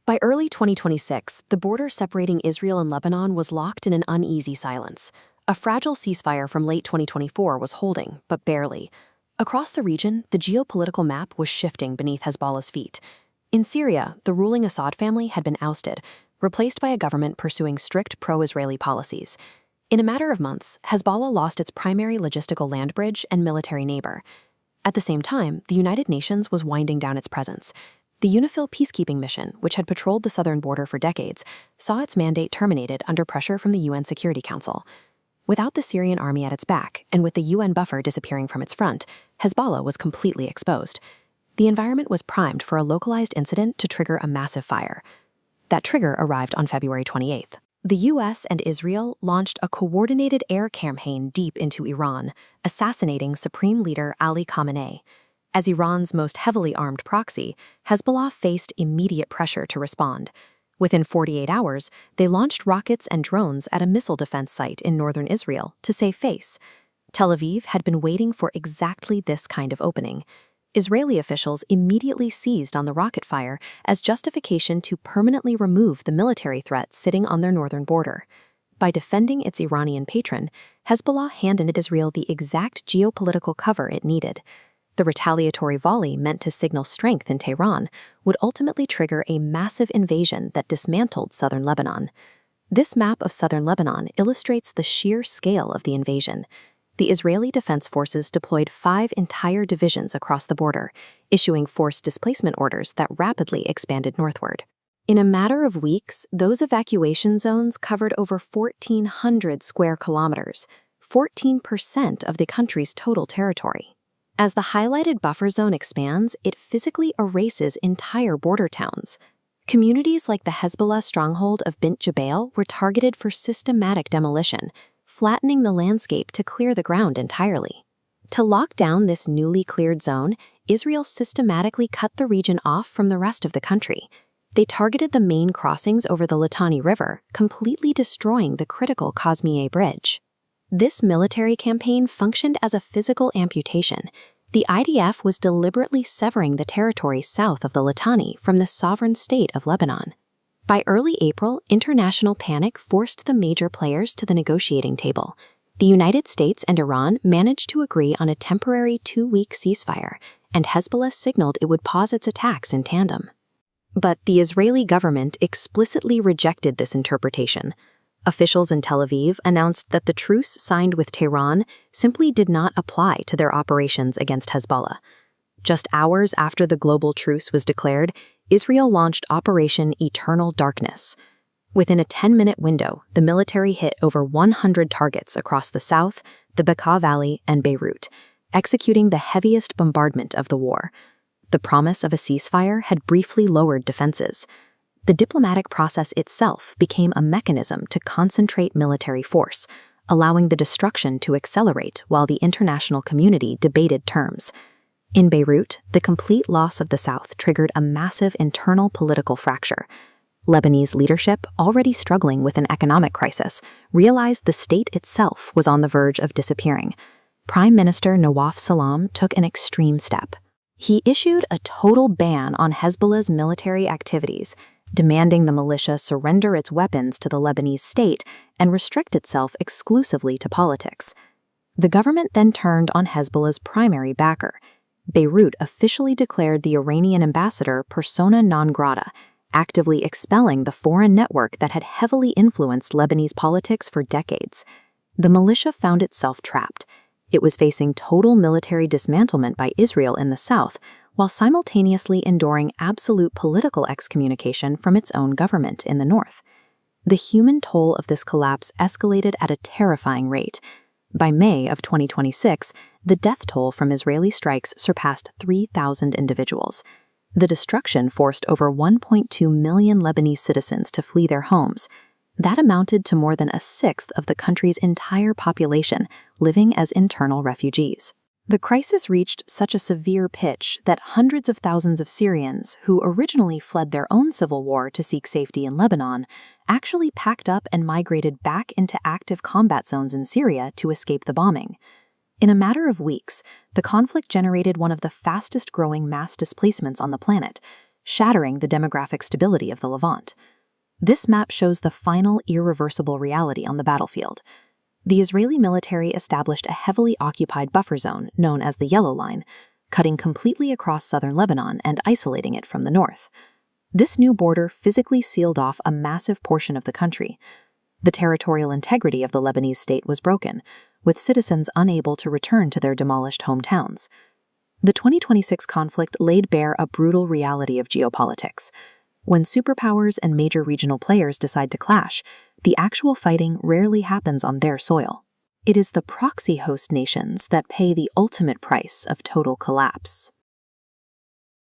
By early 2026, the border separating Israel and Lebanon was locked in an uneasy silence. A fragile ceasefire from late 2024 was holding, but barely. Across the region, the geopolitical map was shifting beneath Hezbollah's feet. In Syria, the ruling Assad family had been ousted, replaced by a government pursuing strict pro-Israeli policies. In a matter of months, Hezbollah lost its primary logistical land bridge and military neighbor. At the same time, the United Nations was winding down its presence. The UNIFIL peacekeeping mission, which had patrolled the southern border for decades, saw its mandate terminated under pressure from the UN Security Council. Without the Syrian army at its back, and with the UN buffer disappearing from its front, Hezbollah was completely exposed. The environment was primed for a localized incident to trigger a massive fire. That trigger arrived on February 28th. The US and Israel launched a coordinated air campaign deep into Iran, assassinating Supreme Leader Ali Khamenei. As Iran's most heavily armed proxy, Hezbollah faced immediate pressure to respond. Within 48 hours, they launched rockets and drones at a missile defense site in northern Israel to save face. Tel Aviv had been waiting for exactly this kind of opening. Israeli officials immediately seized on the rocket fire as justification to permanently remove the military threat sitting on their northern border. By defending its Iranian patron, Hezbollah handed Israel the exact geopolitical cover it needed. The retaliatory volley meant to signal strength in Tehran would ultimately trigger a massive invasion that dismantled southern Lebanon. This map of southern Lebanon illustrates the sheer scale of the invasion. The Israeli Defense Forces deployed 5 entire divisions across the border, issuing forced displacement orders that rapidly expanded northward. In a matter of weeks, those evacuation zones covered over 1,400 square kilometers, 14% of the country's total territory. As the highlighted buffer zone expands, it physically erases entire border towns. Communities like the Hezbollah stronghold of Bint Jbeil were targeted for systematic demolition, flattening the landscape to clear the ground entirely. To lock down this newly cleared zone, Israel systematically cut the region off from the rest of the country. They targeted the main crossings over the Litani River, completely destroying the critical Kazmieh Bridge. This military campaign functioned as a physical amputation. The IDF was deliberately severing the territory south of the Litani from the sovereign state of Lebanon. By early April, international panic forced the major players to the negotiating table. The United States and Iran managed to agree on a temporary 2-week ceasefire, and Hezbollah signaled it would pause its attacks in tandem. But the Israeli government explicitly rejected this interpretation. Officials in Tel Aviv announced that the truce signed with Tehran simply did not apply to their operations against Hezbollah. Just hours after the global truce was declared, Israel launched Operation Eternal Darkness. Within a 10-minute window, the military hit over 100 targets across the south, the Bekaa Valley, and Beirut, executing the heaviest bombardment of the war. The promise of a ceasefire had briefly lowered defenses. The diplomatic process itself became a mechanism to concentrate military force, allowing the destruction to accelerate while the international community debated terms. In Beirut, the complete loss of the South triggered a massive internal political fracture. Lebanese leadership, already struggling with an economic crisis, realized the state itself was on the verge of disappearing. Prime Minister Nawaf Salam took an extreme step. He issued a total ban on Hezbollah's military activities, demanding the militia surrender its weapons to the Lebanese state and restrict itself exclusively to politics. The government then turned on Hezbollah's primary backer. Beirut officially declared the Iranian ambassador persona non grata, actively expelling the foreign network that had heavily influenced Lebanese politics for decades. The militia found itself trapped. It was facing total military dismantlement by Israel in the south, while simultaneously enduring absolute political excommunication from its own government in the north. The human toll of this collapse escalated at a terrifying rate. By May of 2026, the death toll from Israeli strikes surpassed 3,000 individuals. The destruction forced over 1.2 million Lebanese citizens to flee their homes. That amounted to more than a sixth of the country's entire population living as internal refugees. The crisis reached such a severe pitch that hundreds of thousands of Syrians, who originally fled their own civil war to seek safety in Lebanon, actually packed up and migrated back into active combat zones in Syria to escape the bombing. In a matter of weeks, the conflict generated one of the fastest-growing mass displacements on the planet. shattering the demographic stability of the Levant. This map shows the final irreversible reality on the battlefield. The Israeli military established a heavily occupied buffer zone known as the Yellow Line, cutting completely across southern Lebanon and isolating it from the north. This new border physically sealed off a massive portion of the country. The territorial integrity of the Lebanese state was broken, with citizens unable to return to their demolished hometowns. The 2026 conflict laid bare a brutal reality of geopolitics. When superpowers and major regional players decide to clash, the actual fighting rarely happens on their soil. It is the proxy host nations that pay the ultimate price of total collapse.